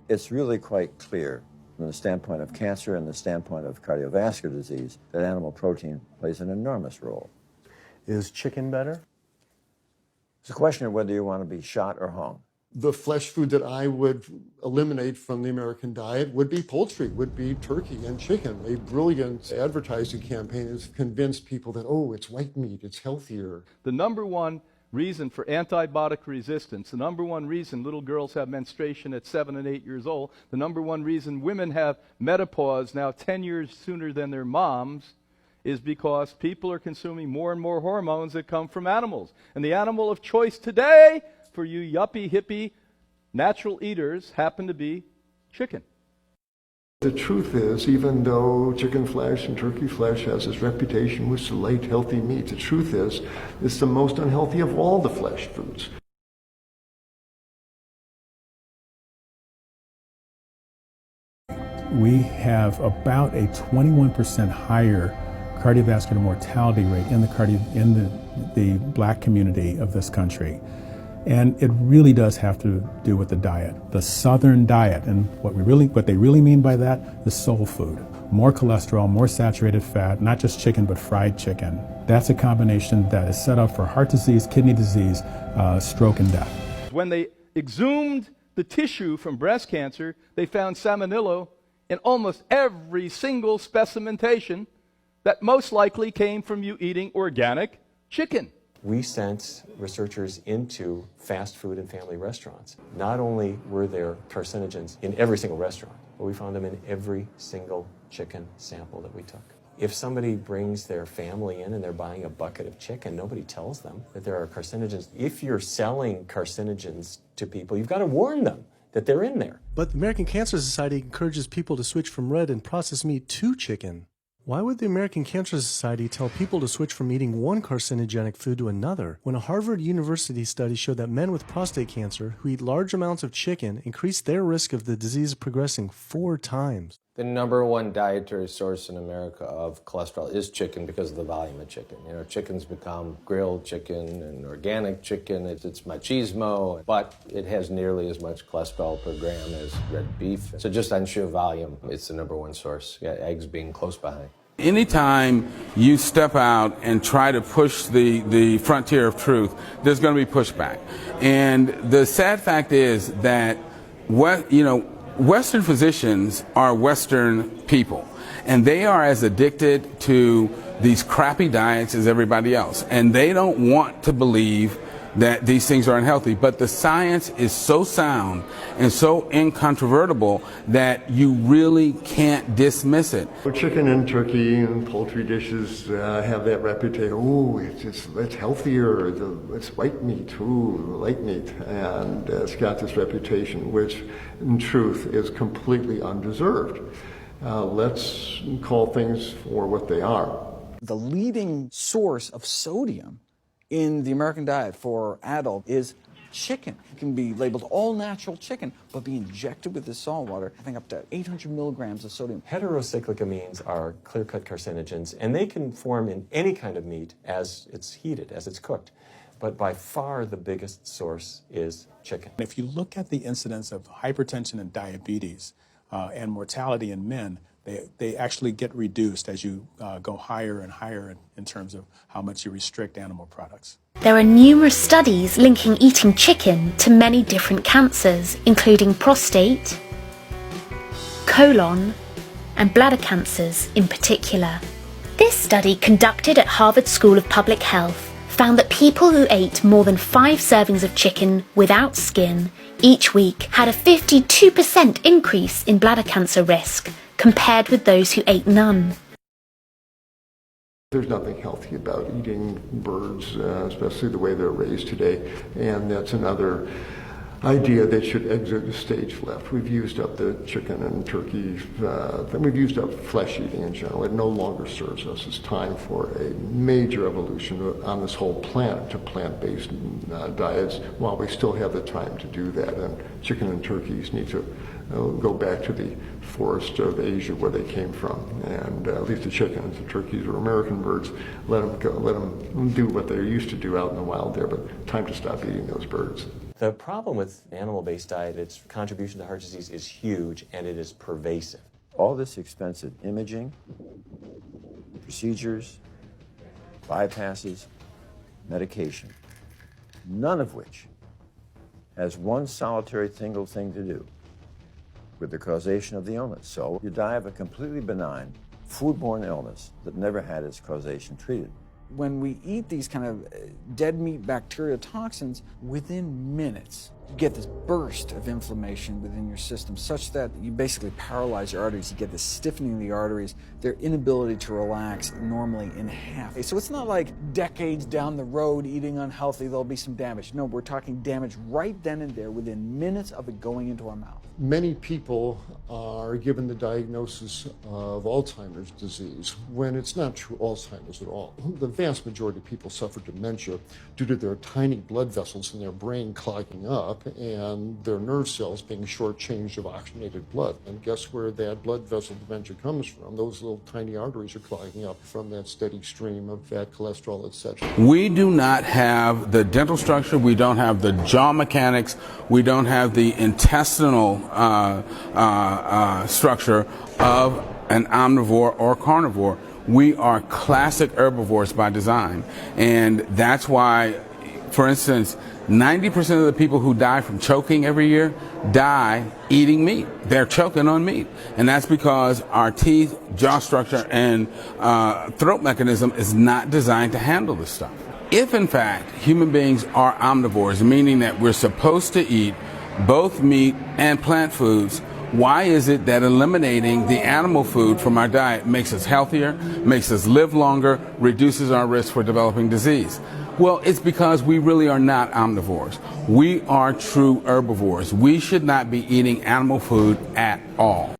It's really quite clear from the standpoint of cancer and the standpoint of cardiovascular disease that animal protein plays an enormous role. Is chicken better? It's a question of whether you want to be shot or hung. The flesh food that I would eliminate from the American diet would be poultry, would be turkey and chicken. A brilliant advertising campaign has convinced people that, oh, it's white meat, it's healthier. The number one reason for antibiotic resistance, the number one reason little girls have menstruation at 7 and 8 years old, the number one reason women have menopause now 10 years sooner than their moms, is because people are consuming more and more hormones that come from animals. And the animal of choice today for you yuppie, hippie, natural eaters happen to be chicken. The truth is, even though chicken flesh and turkey flesh has its reputation with light, healthy meat, the truth is, it's the most unhealthy of all the flesh foods. We have about a 21% higher cardiovascular mortality rate in the black community of this country. And it really does have to do with the diet, the Southern diet. And what they really mean by that is soul food. More cholesterol, more saturated fat, not just chicken, but fried chicken. That's a combination that is set up for heart disease, kidney disease, stroke, and death. When they exhumed the tissue from breast cancer, they found salmonella in almost every single specimentation that most likely came from you eating organic chicken. We sent researchers into fast food and family restaurants. Not only were there carcinogens in every single restaurant, but we found them in every single chicken sample that we took. If somebody brings their family in and they're buying a bucket of chicken, nobody tells them that there are carcinogens. If you're selling carcinogens to people, you've got to warn them that they're in there. But the American Cancer Society encourages people to switch from red and processed meat to chicken. Why would the American Cancer Society tell people to switch from eating one carcinogenic food to another when a Harvard University study showed that men with prostate cancer who eat large amounts of chicken increased their risk of the disease progressing 4 times? The number one dietary source in America of cholesterol is chicken because of the volume of chicken. You know, chicken's become grilled chicken and organic chicken. It's machismo, but it has nearly as much cholesterol per gram as red beef. So just on sheer volume, it's the number one source. Yeah, eggs being close behind. Anytime you step out and try to push the frontier of truth, there's going to be pushback. And the sad fact is that Western physicians are Western people, and they are as addicted to these crappy diets as everybody else. And they don't want to believe that these things are unhealthy. But the science is so sound and so incontrovertible that you really can't dismiss it. Chicken and turkey and poultry dishes have that reputation. Oh, it's healthier. It's white meat. Ooh, light meat. And it's got this reputation, which in truth is completely undeserved. Let's call things for what they are. The leading source of sodium in the American diet for adult is chicken. It can be labeled all natural chicken, but be injected with this salt water, I think up to 800 milligrams of sodium. Heterocyclic amines are clear-cut carcinogens, and they can form in any kind of meat as it's heated, as it's cooked. But by far the biggest source is chicken. If you look at the incidence of hypertension and diabetes and mortality in men, they actually get reduced as you go higher and higher in terms of how much you restrict animal products. There are numerous studies linking eating chicken to many different cancers, including prostate, colon, and bladder cancers in particular. This study, conducted at Harvard School of Public Health, found that people who ate more than 5 servings of chicken without skin each week had a 52% increase in bladder cancer risk compared with those who ate none. There's nothing healthy about eating birds, especially the way they're raised today, and that's another idea that should exit the stage left. We've used up the chicken and turkey, we've used up flesh eating in general. It no longer serves us. It's time for a major evolution on this whole planet to plant-based diets while we still have the time to do that. And chicken and turkeys need to go back to the forest of Asia where they came from, and at least the chickens, the turkeys are American birds. Let them go, let them do what they're used to do out in the wild there, but time to stop eating those birds. The problem with animal-based diet, its contribution to heart disease is huge and it is pervasive. All this expensive imaging, procedures, bypasses, medication, none of which has one solitary single thing to do with the causation of the illness. So you die of a completely benign foodborne illness that never had its causation treated. When we eat these kind of dead meat bacteria toxins, within minutes, you get this burst of inflammation within your system such that you basically paralyze your arteries. You get this stiffening of the arteries, their inability to relax normally in half. So it's not like decades down the road eating unhealthy, there'll be some damage. No, we're talking damage right then and there within minutes of it going into our mouth. Many people are given the diagnosis of Alzheimer's disease when it's not true Alzheimer's at all. The vast majority of people suffer dementia due to their tiny blood vessels in their brain clogging up and their nerve cells being shortchanged of oxygenated blood. And guess where that blood vessel dementia comes from? Those little tiny arteries are clogging up from that steady stream of bad cholesterol, etc. We do not have the dental structure, we don't have the jaw mechanics, we don't have the intestinal structure of an omnivore or carnivore. We are classic herbivores by design. And that's why, for instance, 90% of the people who die from choking every year die eating meat. They're choking on meat. And that's because our teeth, jaw structure, and throat mechanism is not designed to handle this stuff. If, in fact, human beings are omnivores, meaning that we're supposed to eat both meat and plant foods, why is it that eliminating the animal food from our diet makes us healthier, makes us live longer, reduces our risk for developing disease? Well, it's because we really are not omnivores. We are true herbivores. We should not be eating animal food at all.